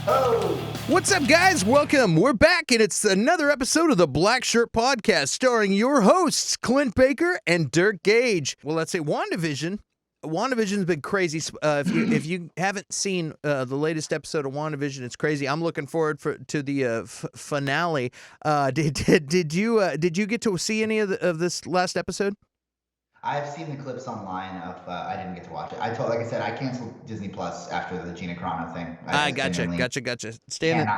Oh! What's up, guys? Welcome. We're back, and it's another episode of the Black Shirt Podcast, starring your hosts, Clint Baker and Dirk Gage. Well, let's say WandaVision. WandaVision's been crazy. If you haven't seen the latest episode of WandaVision, it's crazy. I'm looking forward to the finale. Did you get to see any of this last episode? I've seen the clips online of. I didn't get to watch it. Like I said, I canceled Disney Plus after the Gina Carano thing. Gotcha. And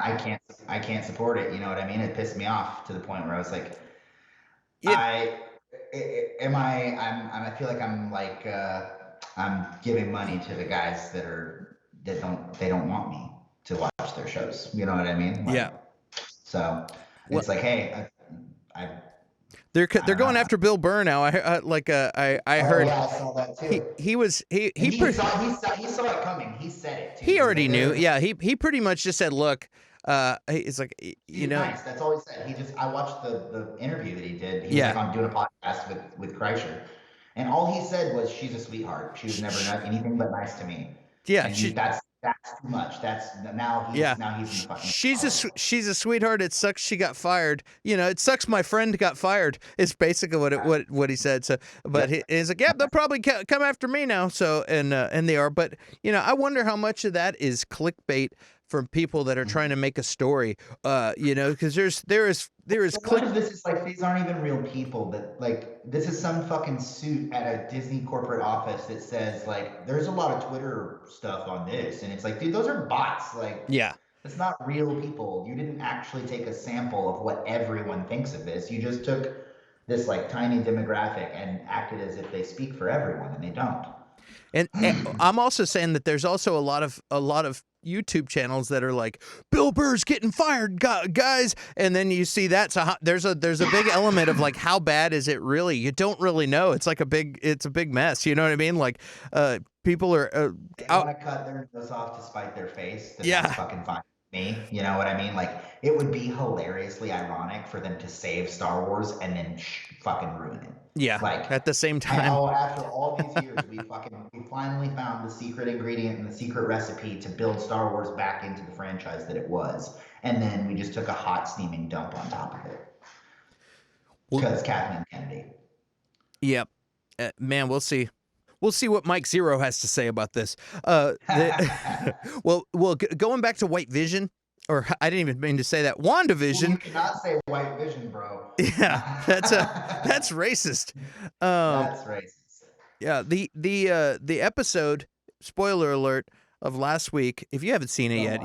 I can't support it. You know what I mean? It pissed me off to the point where I was like, I feel like I'm giving money to the guys that don't want me to watch their shows. You know what I mean? Yeah. So it's like, hey, They're going after Bill Burr now. I heard. Yeah, I saw that too. He saw it coming. He said it too. He already knew. Yeah, he pretty much just said, "Look, it's like nice. That's all he said. I watched the interview that he did. He was on doing a podcast with Kreischer, and all he said was, "She's a sweetheart. She was never anything but nice to me." Yeah, that's too much. Now he's in the fucking. She's a sweetheart. It sucks she got fired. It sucks my friend got fired. It's basically what he said. So, but he's like, yeah, they'll probably come after me now. So and they are. But I wonder how much of that is clickbait from people that are trying to make a story. Because there is this is like, these aren't even real people. That this is some fucking suit at a Disney corporate office that says there's a lot of Twitter stuff on this, and it's like, dude, those are bots. It's not real people. You didn't actually take a sample of what everyone thinks of this. You just took this tiny demographic and acted as if they speak for everyone, and they don't. And I'm also saying that there's also a lot of YouTube channels that are like, Bill Burr's getting fired, guys, and then you see that. So there's a big element of how bad is it really? You don't really know. It's a big mess. You know what I mean? People are they want to cut their nose off to spite their face. That's fucking fine. Me, you know what I mean? It would be hilariously ironic for them to save Star Wars and then fucking ruin it. Yeah, at the same time. After all these years, we finally found the secret ingredient and the secret recipe to build Star Wars back into the franchise that it was, and then we just took a hot steaming dump on top of it because Kathleen Kennedy. Yep, man, we'll see. We'll see what Mike Zero has to say about this. Well, going back to White Vision, or I didn't even mean to say that. WandaVision. Well, you cannot say White Vision, bro. Yeah, that's racist. That's racist. Yeah, the episode, spoiler alert, of last week. If you haven't seen it yet,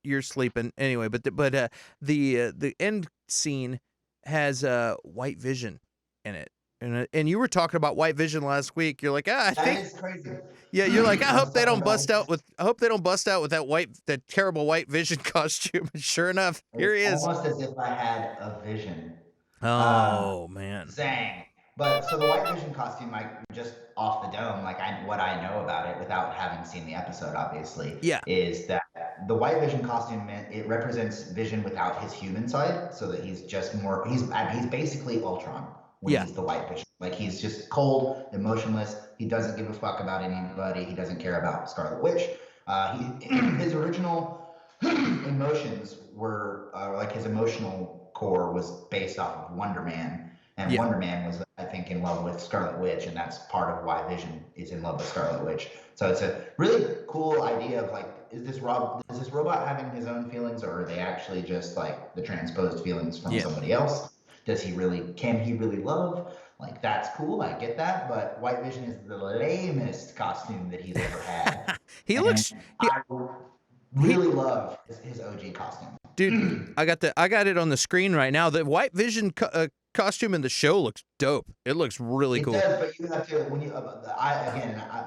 you're sleeping anyway. But the end scene has White Vision in it. And you were talking about White Vision last week. You're like, I think is crazy. Yeah, you're like, I hope they don't bust out with that terrible White Vision costume. Sure enough, here he is. Almost as if I had a vision. Oh man. Zang. But so the White Vision costume, just off the dome, what I know about it without having seen the episode, obviously, is that the White Vision costume, it represents Vision without his human side, so that he's just more. He's basically Ultron. He's the White Vision. He's just cold, emotionless. He doesn't give a fuck about anybody. He doesn't care about Scarlet Witch. His original emotions were his emotional core was based off of Wonder Man, and Wonder Man was, I think, in love with Scarlet Witch, and that's part of why Vision is in love with Scarlet Witch. So it's a really cool idea of is this robot having his own feelings, or are they actually just the transposed feelings from somebody else? Can he really love? That's cool. I get that. But White Vision is the lamest costume that he's ever had. I really love his OG costume. Dude, I got it on the screen right now. The White Vision costume in the show looks dope. It looks really cool. It does, but you have to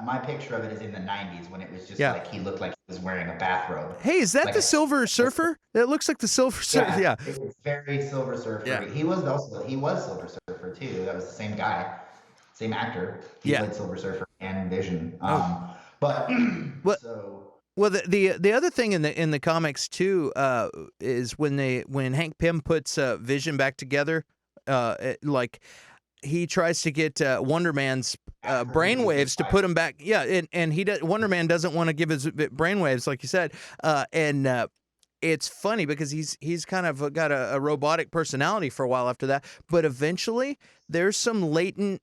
my picture of it is in the 90s when it was just he looked like he was wearing a bathrobe. Hey, is that the Silver Surfer? That looks like the Silver Surfer. Yeah. It's very Silver Surfer. Yeah. He was Silver Surfer too. That was the same guy, same actor. He played Silver Surfer and Vision. Well, the other thing in the comics too is when Hank Pym puts Vision back together, he tries to get Wonder Man's brainwaves to put him back. Yeah, and Wonder Man doesn't want to give his brainwaves, like you said, and it's funny because he's kind of got a robotic personality for a while after that, but eventually there's some latent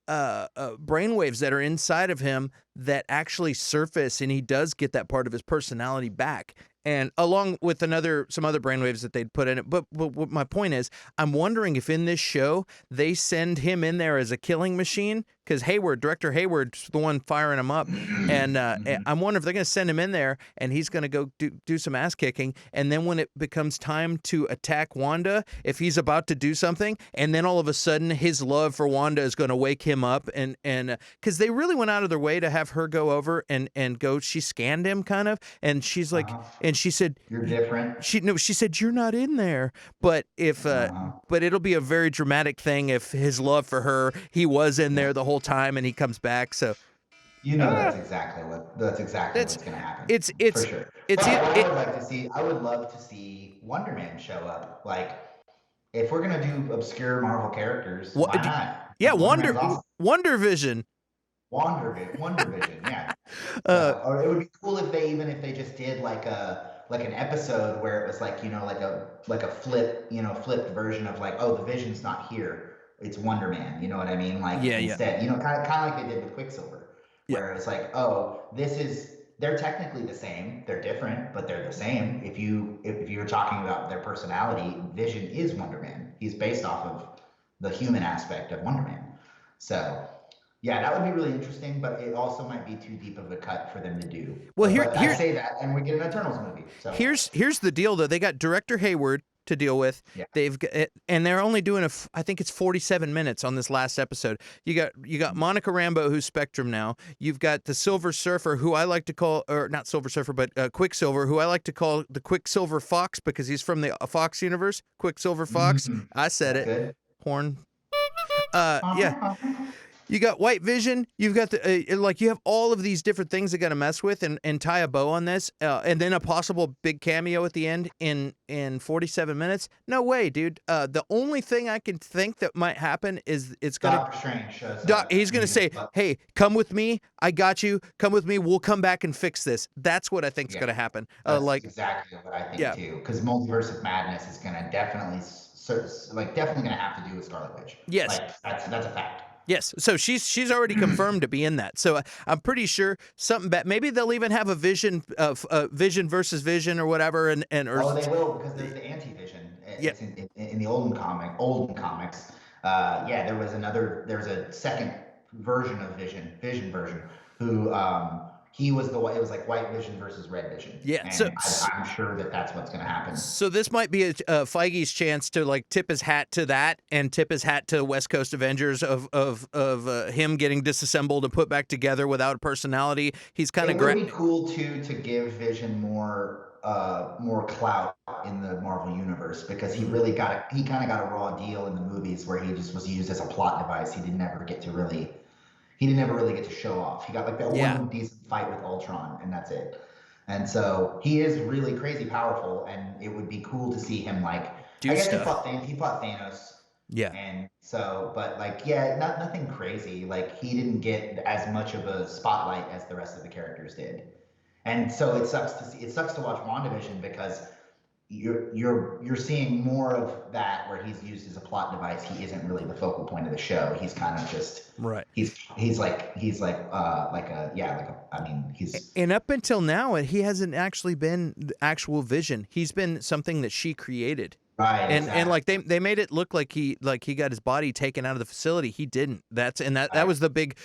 brainwaves that are inside of him that actually surface, and he does get that part of his personality back. And along with some other brainwaves that they'd put in it. But what my point is, I'm wondering if in this show they send him in there as a killing machine, because Director Hayward's the one firing him up. And I'm wondering if they're going to send him in there and he's going to go do some ass kicking. And then when it becomes time to attack Wanda, if he's about to do something, and then all of a sudden his love for Wanda is going to wake him up. And because they really went out of their way to have her go over and go, she scanned him kind of. And she's like, and she said, "You're different." She said, "You're not in there." But but it'll be a very dramatic thing if his love for her, he was in there the whole time and he comes back. So that's exactly what's going to happen. It's for sure. I would love to see Wonder Man show up. Like, if we're gonna do obscure Marvel characters, why not? Yeah, awesome. Wonder Vision. Wonder Vision, yeah. Or it would be cool if they just did like an episode where it was like, like a flipped version of like, oh, the Vision's not here, it's Wonder Man. You know what I mean? Like, instead, kind of like they did with Quicksilver, where it's like, oh, they're technically the same, they're different, but they're the same. If you're talking about their personality, Vision is Wonder Man. He's based off of the human aspect of Wonder Man. So yeah, that would be really interesting, but it also might be too deep of a cut for them to do. Well, I say that, and we get an Eternals movie. So here's the deal, though. They got Director Hayward to deal with. Yeah. And they're only doing I think it's 47 minutes on this last episode. You got Monica Rambeau, who's Spectrum now. You've got the Silver Surfer, who I like to call, or not Silver Surfer, but Quicksilver, who I like to call the Quicksilver Fox because he's from the Fox universe. Quicksilver Fox. Mm-hmm. I said it. Good. Horn. Yeah. You got White Vision. You've got you have all of these different things that got to mess with and tie a bow on this, and then a possible big cameo at the end in 47 minutes. No way, dude. The only thing I can think that might happen is it's gonna. Doctor Strange shows up. He's gonna say, "Hey, come with me. I got you. Come with me. We'll come back and fix this." That's what I think is gonna happen. That's exactly what I think too. Because Multiverse of Madness is gonna definitely gonna have to do with Scarlet Witch. Yes, that's a fact. Yes, so she's already confirmed to be in that. So I'm pretty sure something bad. Maybe they'll even have a Vision Vision versus Vision or whatever. Or they will, because there's the anti-Vision. Yeah. In the olden comics. There was a second version of Vision version, who he was it was like White Vision versus Red Vision. Yeah, and I'm sure that's what's going to happen. So this might be Feige's chance to like tip his hat to that and tip his hat to West Coast Avengers of him getting disassembled and put back together without a personality. He's kind of It would be cool too to give Vision more clout in the Marvel universe, because he kind of got a raw deal in the movies where he just was used as a plot device. He didn't ever really get to show off. He got like that one decent fight with Ultron, and that's it. And so he is really crazy powerful, and it would be cool to see him do stuff. He fought Thanos. Yeah. And so, but nothing crazy. Like, he didn't get as much of a spotlight as the rest of the characters did. And so it sucks to watch WandaVision, because you're seeing more of that where he's used as a plot device. He isn't really the focal point of the show. He's kind of just and up until now he hasn't actually been the actual Vision. He's been something that she created. Right, and like they made it look like he got his body taken out of the facility. He didn't. That was the big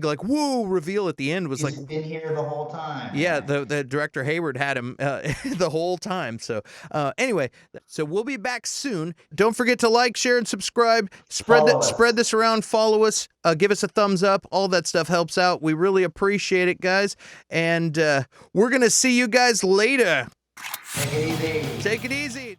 like whoa reveal at the end. Was He's been here the whole time. Yeah, the Director Hayward had him the whole time. So anyway, so we'll be back soon. Don't forget to like, share, and subscribe. Spread this around. Follow us. Give us a thumbs up. All that stuff helps out. We really appreciate it, guys. And we're gonna see you guys later. Take it easy. Take it easy.